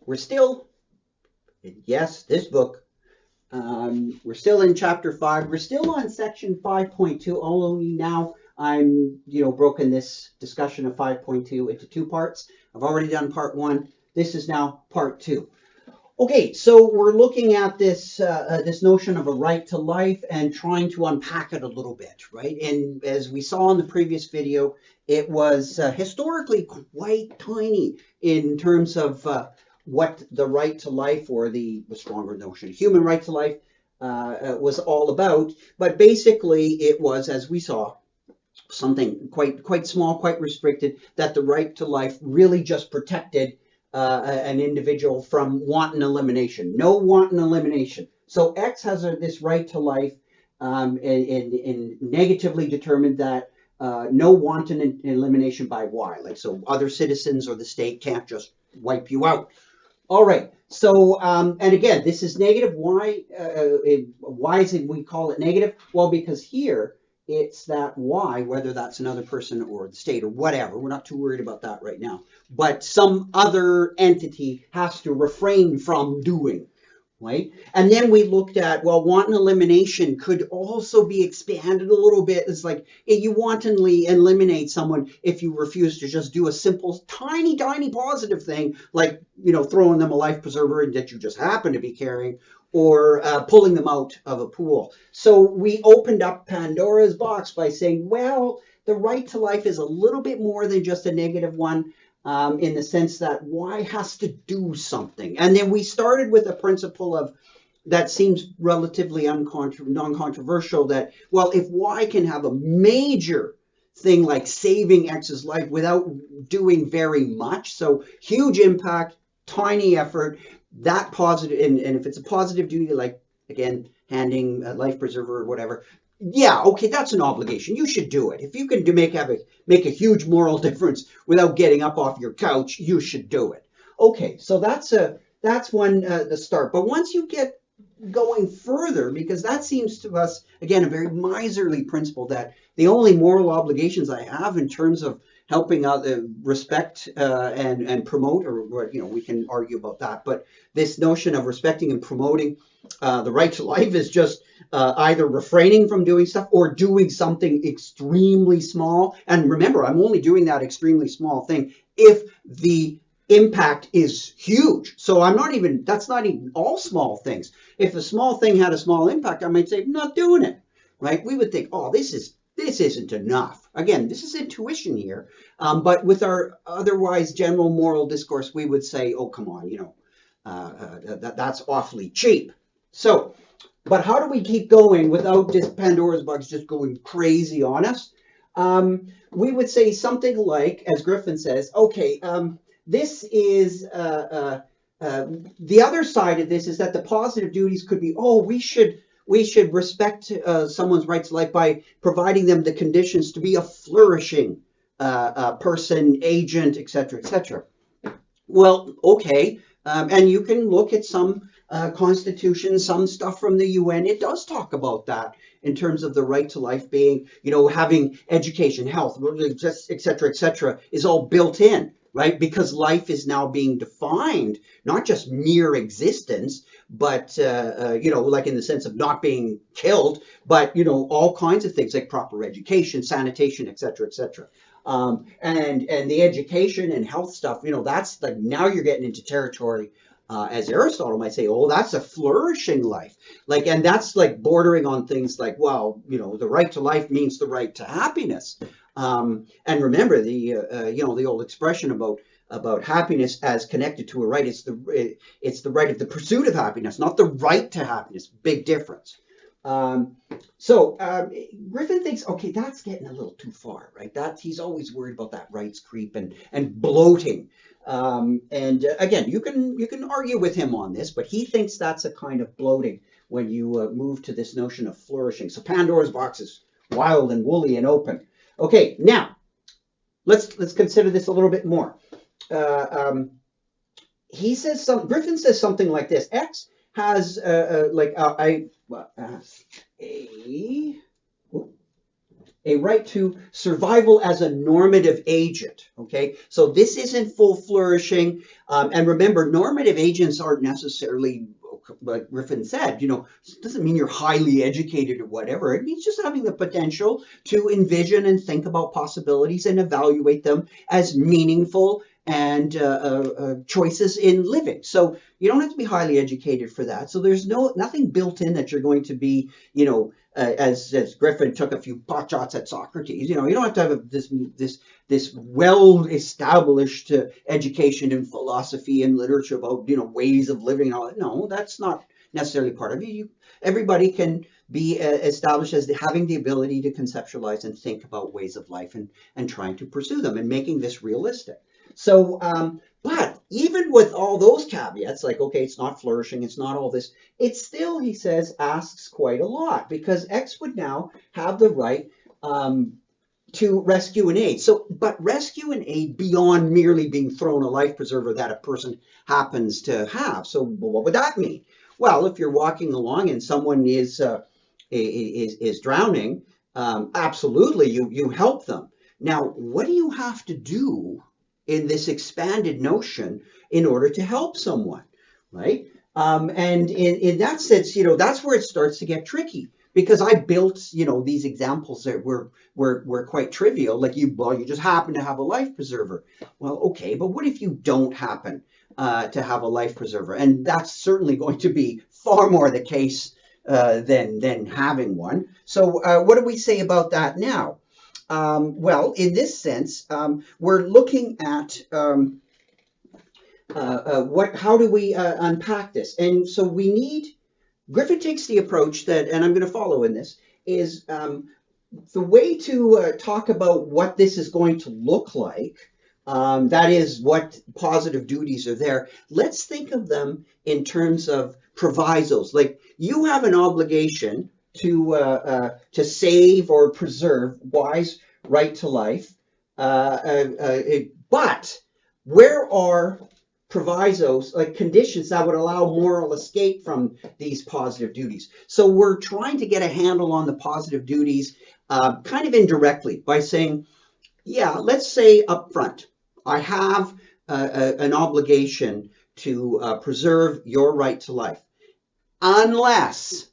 we're still, yes, this book, we're still in chapter 5. We're still on section 5.2, only now I'm, broken this discussion of 5.2 into 2 parts. I've already done part 1. This is now part 2. Okay, so we're looking at this this notion of a right to life and trying to unpack it a little bit, right? And as we saw in the previous video, it was historically quite tiny in terms of what the right to life, or the stronger notion, human right to life, was all about. But basically, it was, as we saw, something quite small, quite restricted, that the right to life really just protected an individual from wanton elimination. No wanton elimination. So X has this right to life, and negatively determined that no wanton elimination by Y. Like, so other citizens or the state can't just wipe you out. All right. So, and again, this is negative. Why is it we call it negative? Well, because here it's that Y, whether that's another person or the state or whatever. We're not too worried about that right now. But some other entity has to refrain from doing, right? And then we looked at, well, wanton elimination could also be expanded a little bit. It's like you wantonly eliminate someone if you refuse to just do a simple, tiny positive thing, like, throwing them a life preserver that you just happen to be carrying, or pulling them out of a pool. So we opened up Pandora's box by saying, well, the right to life is a little bit more than just a negative one. In the sense that Y has to do something. And then we started with a principle of that seems relatively non-controversial, that, well, if Y can have a major thing like saving X's life without doing very much, so huge impact, tiny effort, that positive, and if it's a positive duty, like, again, handing a life preserver or whatever, yeah, okay, that's an obligation. You should do it. If you can make a huge moral difference without getting up off your couch, you should do it. Okay, so that's one the start. But once you get going further, because that seems to us, again, a very miserly principle, that the only moral obligations I have in terms of helping out, respect and promote, or we can argue about that, but this notion of respecting and promoting the right to life is just either refraining from doing stuff or doing something extremely small. And remember, I'm only doing that extremely small thing if the impact is huge. So that's not even all small things. If a small thing had a small impact, I might say, I'm not doing it, right? We would think, oh, this isn't enough. Again, this is intuition here. But with our otherwise general moral discourse, we would say, oh, come on, that's awfully cheap. So, but how do we keep going without just Pandora's box just going crazy on us? We would say something like, as Griffin says, okay, this is the other side of this is that the positive duties could be, oh, we should respect someone's right to life by providing them the conditions to be a flourishing person, agent, etc., etc. Well, okay, and you can look at some constitutions, some stuff from the UN. It does talk about that in terms of the right to life being, having education, health, etc., etc., is all built in, right? Because life is now being defined, not just mere existence, but, like in the sense of not being killed, but, all kinds of things like proper education, sanitation, etc., etc. And the education and health stuff, that's like, now you're getting into territory, as Aristotle might say, oh, that's a flourishing life. Like, and that's like bordering on things like, well, the right to life means the right to happiness. And remember the old expression about happiness as connected to a right. It's the right of the pursuit of happiness, not the right to happiness. Big difference. So Griffin thinks, okay, that's getting a little too far, right? He's always worried about that rights creep and bloating. And again, you can argue with him on this, but he thinks that's a kind of bloating when you move to this notion of flourishing. So Pandora's box is wild and woolly and open. Okay, now let's consider this a little bit more. Griffin says something like this: X has a a right to survival as a normative agent. Okay, so this isn't full flourishing. And remember, normative agents aren't necessarily, like Griffin said, it doesn't mean you're highly educated or whatever. It means just having the potential to envision and think about possibilities and evaluate them as meaningful and choices in living. So you don't have to be highly educated for that. So there's nothing built in that you're going to be, as Griffin took a few pot shots at Socrates. You don't have to have this well-established education in philosophy and literature about ways of living and all that. No, that's not necessarily part of it. Everybody can be established as having the ability to conceptualize and think about ways of life and trying to pursue them and making this realistic. So, but even with all those caveats, like, okay, it's not flourishing, it's not all this, it still, he says, asks quite a lot, because X would now have the right to rescue and aid. So, but rescue and aid beyond merely being thrown a life preserver that a person happens to have. So what would that mean? Well, if you're walking along and someone is drowning, absolutely, you help them. Now, what do you have to do in this expanded notion in order to help someone, right? And in that sense, that's where it starts to get tricky, because I built, these examples that were quite trivial, like you just happen to have a life preserver. Well, okay, but what if you don't happen to have a life preserver? And that's certainly going to be far more the case than having one. So what do we say about that now? Well, in this sense, we're looking at how do we unpack this? And so Griffin takes the approach that, and I'm going to follow in this, is the way to talk about what this is going to look like. That is, what positive duties are there. Let's think of them in terms of provisos. Like, you have an obligation to save or preserve Y's right to life, but where are provisos, like conditions that would allow moral escape from these positive duties? So we're trying to get a handle on the positive duties kind of indirectly by saying, yeah, let's say up front, I have an obligation to preserve your right to life, unless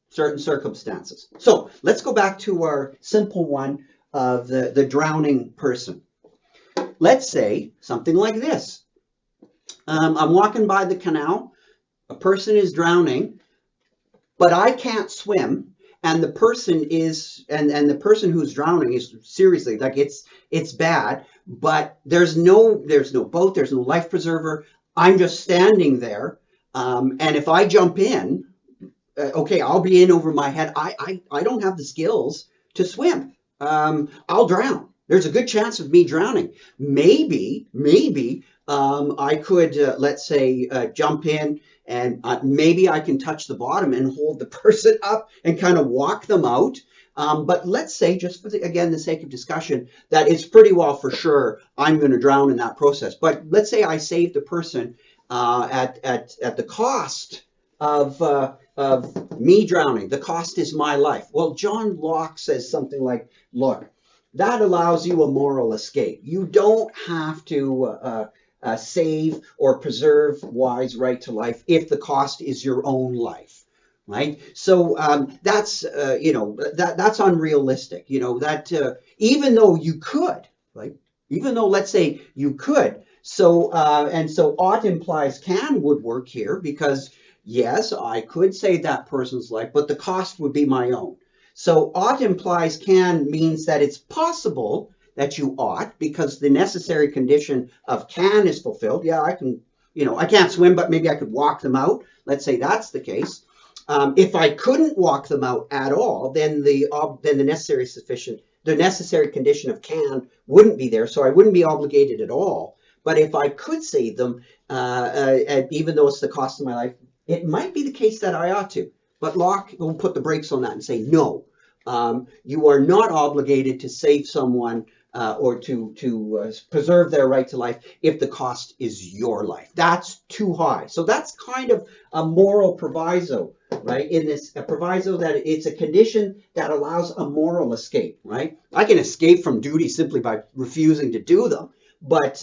certain circumstances. So let's go back to our simple one of the drowning person. Let's say something like this. I'm walking by the canal, a person is drowning, but I can't swim, and the person is, and the person who's drowning is seriously, like, it's bad, but there's no boat, there's no life preserver. I'm just standing there, and if I jump in, okay, I'll be in over my head. I don't have the skills to swim. I'll drown. There's a good chance of me drowning. Maybe I could, let's say, jump in, and maybe I can touch the bottom and hold the person up and kind of walk them out. But let's say, just for the sake of discussion, that it's pretty well for sure I'm going to drown in that process. But let's say I saved the person at the cost of me drowning. The cost is my life. Well, John Locke says something like, look, that allows you a moral escape. You don't have to save or preserve Y's right to life if the cost is your own life, right? So that's that's unrealistic. That even though you could, right? Even though, let's say, you could. So and so ought implies can would work here, because yes, I could save that person's life, but the cost would be my own. So ought implies can means that it's possible that you ought, because the necessary condition of can is fulfilled. Yeah, I can, I can't swim, but maybe I could walk them out. Let's say that's the case. If I couldn't walk them out at all, then the necessary condition of can wouldn't be there, so I wouldn't be obligated at all. But if I could save them, even though it's the cost of my life, it might be the case that I ought to. But Locke will put the brakes on that and say, no, you are not obligated to save someone or to preserve their right to life if the cost is your life. That's too high. So that's kind of a moral proviso, right? In this, a proviso that it's a condition that allows a moral escape, right? I can escape from duty simply by refusing to do them, but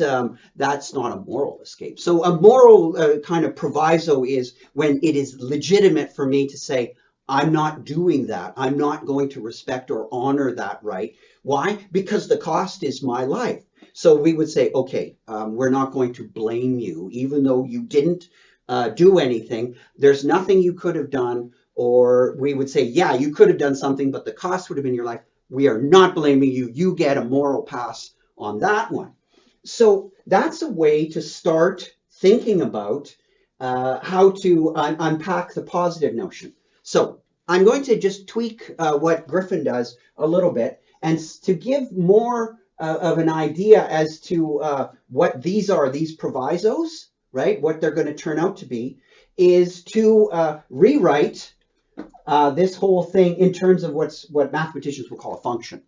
that's not a moral escape. So a moral kind of proviso is when it is legitimate for me to say, I'm not doing that. I'm not going to respect or honor that right. Why? Because the cost is my life. So we would say, okay, we're not going to blame you, even though you didn't do anything. There's nothing you could have done. Or we would say, yeah, you could have done something, but the cost would have been your life. We are not blaming you. You get a moral pass on that one. So that's a way to start thinking about how to unpack the positive notion. So I'm going to just tweak what Griffin does a little bit, and to give more of an idea as to what these are, these provisos, right? What they're going to turn out to be, is to rewrite this whole thing in terms of what mathematicians will call a function,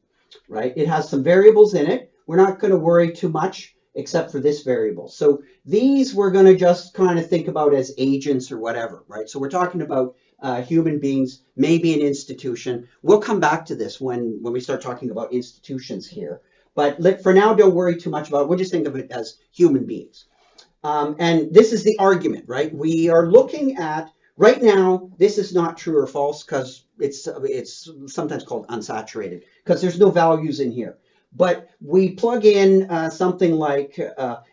right? It has some variables in it. We're not going to worry too much except for this variable. So these we're going to just kind of think about as agents or whatever, right? So we're talking about human beings, maybe an institution. We'll come back to this when we start talking about institutions here. But for now, don't worry too much about it. We'll just think of it as human beings. And this is the argument, right? We are looking at, right now, this is not true or false because it's sometimes called unsaturated because there's no values in here. But we plug in something like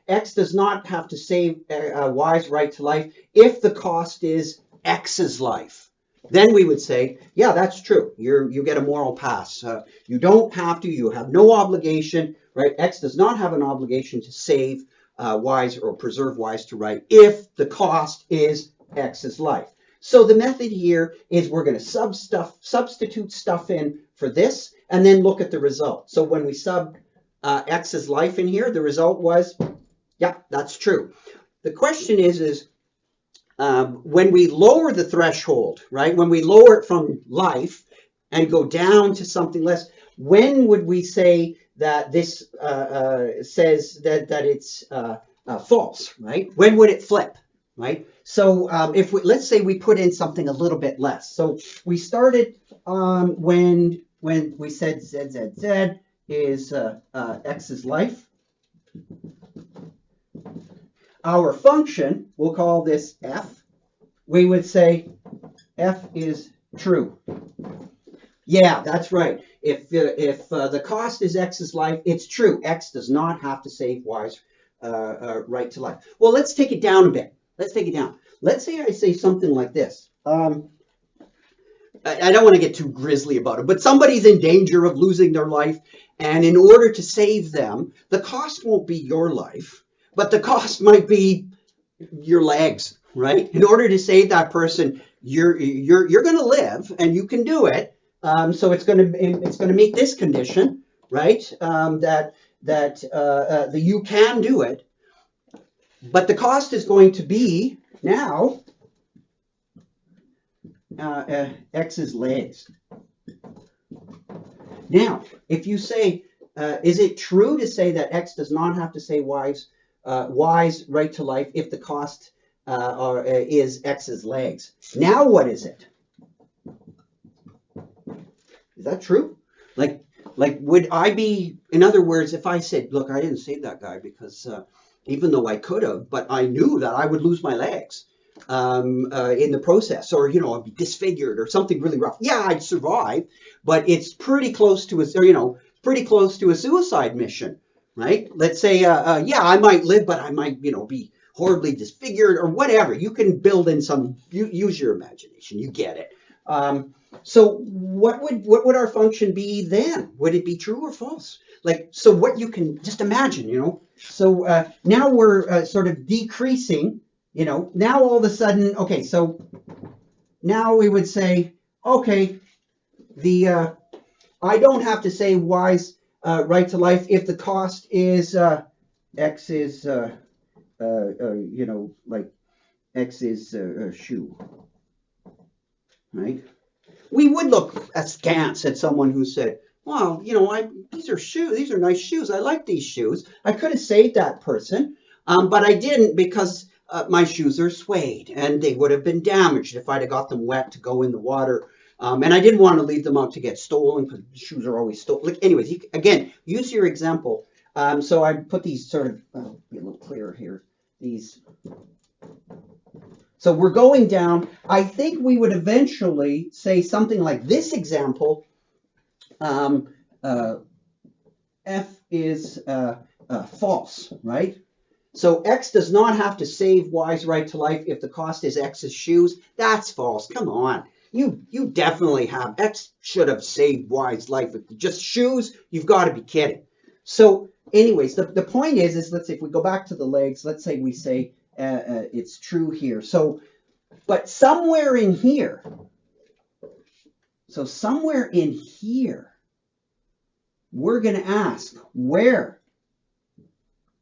X does not have to save Y's right to life if the cost is X's life. Then we would say, yeah, that's true. You get a moral pass. You don't have to. You have no obligation, right? X does not have an obligation to save Y's or preserve Y's to right if the cost is X's life. So the method here is we're going to substitute stuff in for this and then look at the result. So when we sub X's life in here, the result was, yeah, that's true. The question is when we lower the threshold, right? When we lower it from life and go down to something less, when would we say that this says that it's false, right? When would it flip, right? So if let's say we put in something a little bit less. So we started when we said ZZZ is X's life. Our function, we'll call this F. We would say F is true. Yeah, that's right. If the cost is X's life, it's true. X does not have to save Y's right to life. Well, let's take it down a bit. Let's take it down. Let's say I say something like this. I don't want to get too grisly about it, but somebody's in danger of losing their life, and in order to save them, the cost won't be your life, but the cost might be your legs, right? In order to save that person, you're going to live, and you can do it. So it's going to meet this condition, right? That you can do it, but the cost is going to be now X's legs. Now, if you say, is it true to say that X does not have to say Y's right to life if the cost is X's legs? Now what is it? Is that true? Like would I be, in other words, if I said, look, I didn't save that guy because even though I could have, but I knew that I would lose my legs in the process, or, I'd be disfigured or something really rough. Yeah, I'd survive, but it's pretty close to a suicide mission, right? Let's say, yeah, I might live, but I might, be horribly disfigured or whatever. You can build in use your imagination. You get it. So what would our function be then? Would it be true or false? So what you can just imagine, So now we're sort of decreasing, Now all of a sudden, okay, so now we would say, okay, I don't have to say Y's right to life if the cost is X is like X is shoe, right? We would look askance at someone who said, well, these are shoes. These are nice shoes. I like these shoes. I could have saved that person, but I didn't because my shoes are suede and they would have been damaged if I'd have got them wet to go in the water. And I didn't want to leave them out to get stolen because shoes are always stolen. Like, anyways, again, use your example. So I put these sort of, be a little clearer here. These. So we're going down. I think we would eventually say something like this example. F is false, right? So X does not have to save Y's right to life if the cost is X's shoes. That's false. Come on. You definitely have. X should have saved Y's life. If just shoes, you've got to be kidding. So anyways, the point is let's say if we go back to the legs, let's say we say it's true here. So, but somewhere in here, we're going to ask, where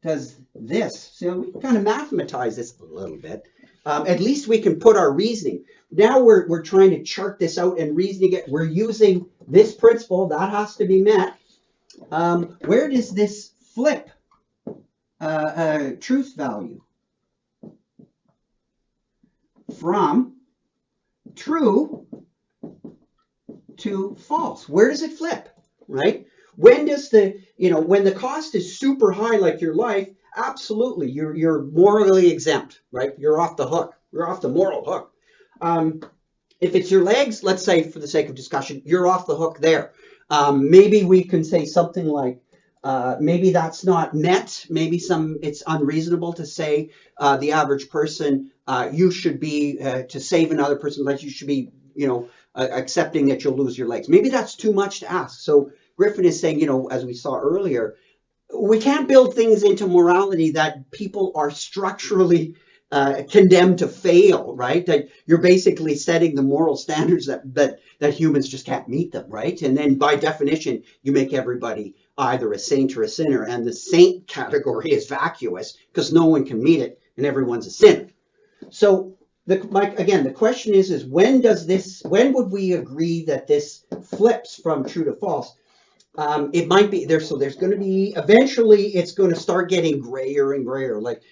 does this, so we kind of mathematize this a little bit. At least we can put our reasoning. Now we're trying to chart this out and reasoning it. We're using this principle. That has to be met. Where does this flip truth value from true to false? Where does it flip, right? When does when the cost is super high, like your life, absolutely, you're morally exempt, right? You're off the hook. You're off the moral hook. If it's your legs, let's say for the sake of discussion, you're off the hook there. Maybe we can say something like, maybe that's not met. Maybe it's unreasonable to say the average person, you should be, to save another person, like you should be, accepting that you'll lose your legs. Maybe that's too much to ask. So Griffin is saying, as we saw earlier, we can't build things into morality that people are structurally condemned to fail, right? That you're basically setting the moral standards that humans just can't meet them, right? And then by definition, you make everybody either a saint or a sinner, and the saint category is vacuous because no one can meet it and everyone's a sinner. So the question is when would we agree that this flips from true to false? It might be there. So there's going to be, eventually it's going to start getting grayer and grayer. Like,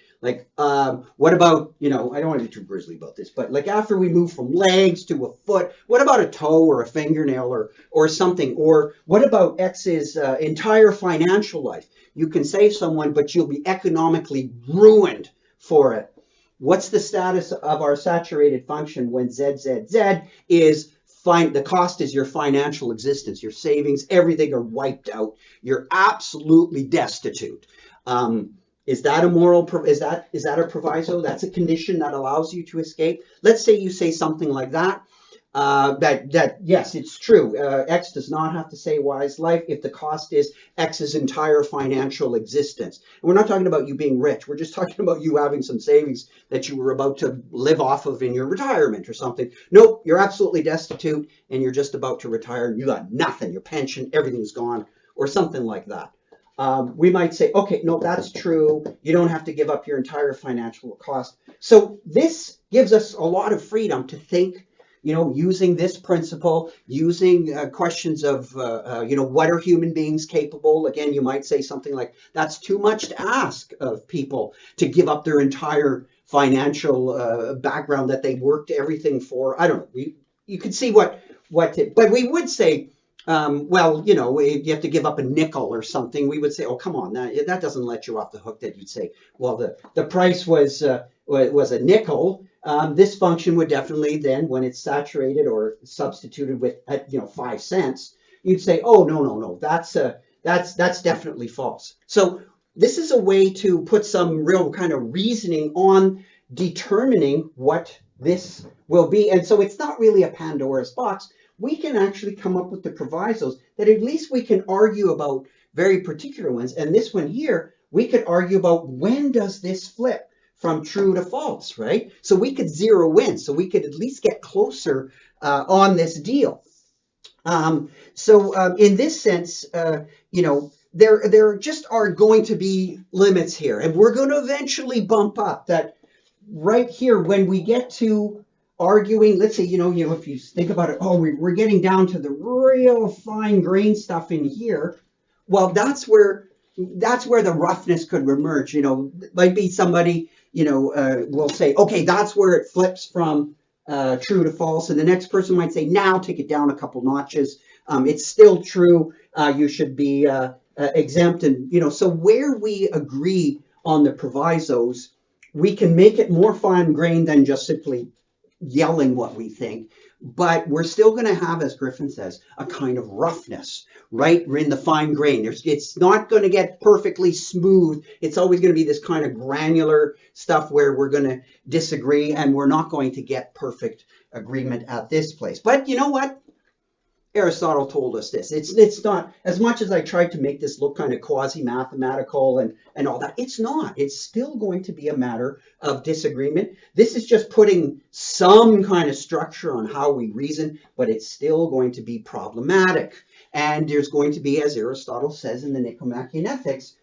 what about, I don't want to be too grisly about this, but like after we move from legs to a foot, what about a toe or a fingernail or something? Or what about X's entire financial life? You can save someone, but you'll be economically ruined for it. What's the status of our saturated function when ZZZ is the cost is your financial existence, your savings, everything are wiped out. You're absolutely destitute. Is that a moral? Is that a proviso? That's a condition that allows you to escape. Let's say you say something like that. That yes, it's true. X does not have to save Y's life if the cost is X's entire financial existence. And we're not talking about you being rich. We're just talking about you having some savings that you were about to live off of in your retirement or something. Nope, you're absolutely destitute and you're just about to retire and you got nothing. Your pension, everything's gone, or something like that. We might say, okay, no, that's true. You don't have to give up your entire financial cost. So this gives us a lot of freedom to think, using this principle, using questions of, what are human beings capable? Again, you might say something like, that's too much to ask of people to give up their entire financial background that they worked everything for. I don't know. You could see but we would say, you have to give up a nickel or something. We would say, oh, come on, that doesn't let you off the hook. That you'd say, well, the price was a nickel. This function would definitely then, when it's saturated or substituted with 5 cents, you'd say, oh, no, that's definitely false. So this is a way to put some real kind of reasoning on determining what this will be. And so it's not really a Pandora's box. We can actually come up with the provisos that at least we can argue about very particular ones. And this one here, we could argue about when does this flip from true to false, right? So we could zero in, so we could at least get closer on this deal. In this sense, there just are going to be limits here, and we're going to eventually bump up that right here when we get to arguing, let's say, if you think about it, oh, we're getting down to the real fine grain stuff in here. Well, that's where the roughness could emerge. Might be somebody, will say, okay, that's where it flips from true to false. And the next person might say, now take it down a couple notches. It's still true. You should be exempt. And, so where we agree on the provisos, we can make it more fine grained than just simply yelling what we think. But we're still going to have, as Griffin says, a kind of roughness, right? We're in the fine grain. It's not going to get perfectly smooth. It's always going to be this kind of granular stuff where we're going to disagree, and we're not going to get perfect agreement at this place. But you know what? Aristotle told us this. It's not, as much as I tried to make this look kind of quasi-mathematical and all that, it's not. It's still going to be a matter of disagreement. This is just putting some kind of structure on how we reason, but it's still going to be problematic. And there's going to be, as Aristotle says in the Nicomachean Ethics,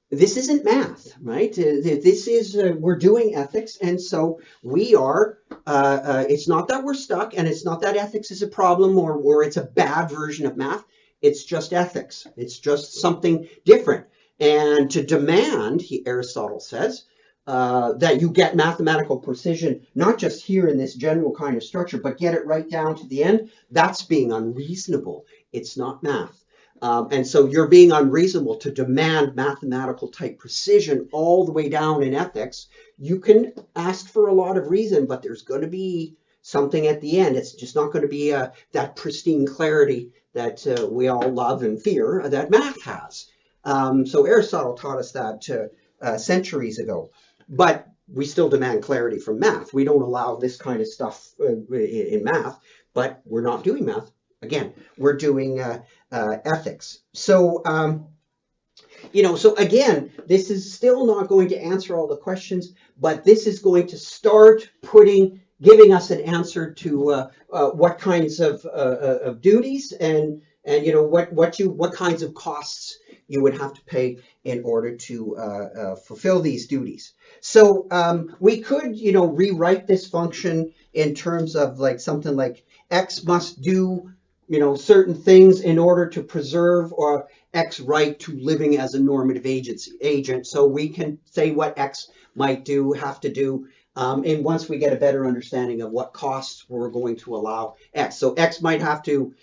this isn't math, right? This is, we're doing ethics, and so we are, it's not that we're stuck, and it's not that ethics is a problem or it's a bad version of math. It's just ethics. It's just something different. And to demand, Aristotle says, that you get mathematical precision, not just here in this general kind of structure, but get it right down to the end, that's being unreasonable. It's not math. And so you're being unreasonable to demand mathematical type precision all the way down in ethics. You can ask for a lot of reason, but there's going to be something at the end. It's just not going to be that pristine clarity that we all love and fear that math has. So Aristotle taught us that centuries ago, but we still demand clarity from math. We don't allow this kind of stuff in math, but we're not doing math. Again, we're doing ethics. So, so again, this is still not going to answer all the questions, but this is going to start giving us an answer to what kinds of duties and what kinds of costs you would have to pay in order to fulfill these duties. So we could, rewrite this function in terms of like something like X must do certain things in order to preserve or X right to living as a normative agent. So we can say what X might have to do. And once we get a better understanding of what costs we're going to allow X. So X might have to,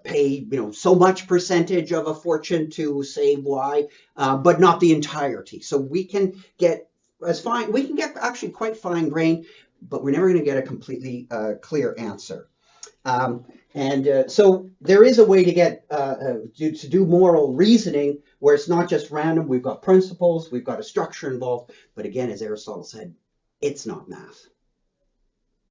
pay, so much percentage of a fortune to save Y, but not the entirety. So we can get actually quite fine grained, but we're never going to get a completely clear answer. So there is a way to get to do moral reasoning where it's not just random. We've got principles, we've got a structure involved, but again, as Aristotle said, it's not math.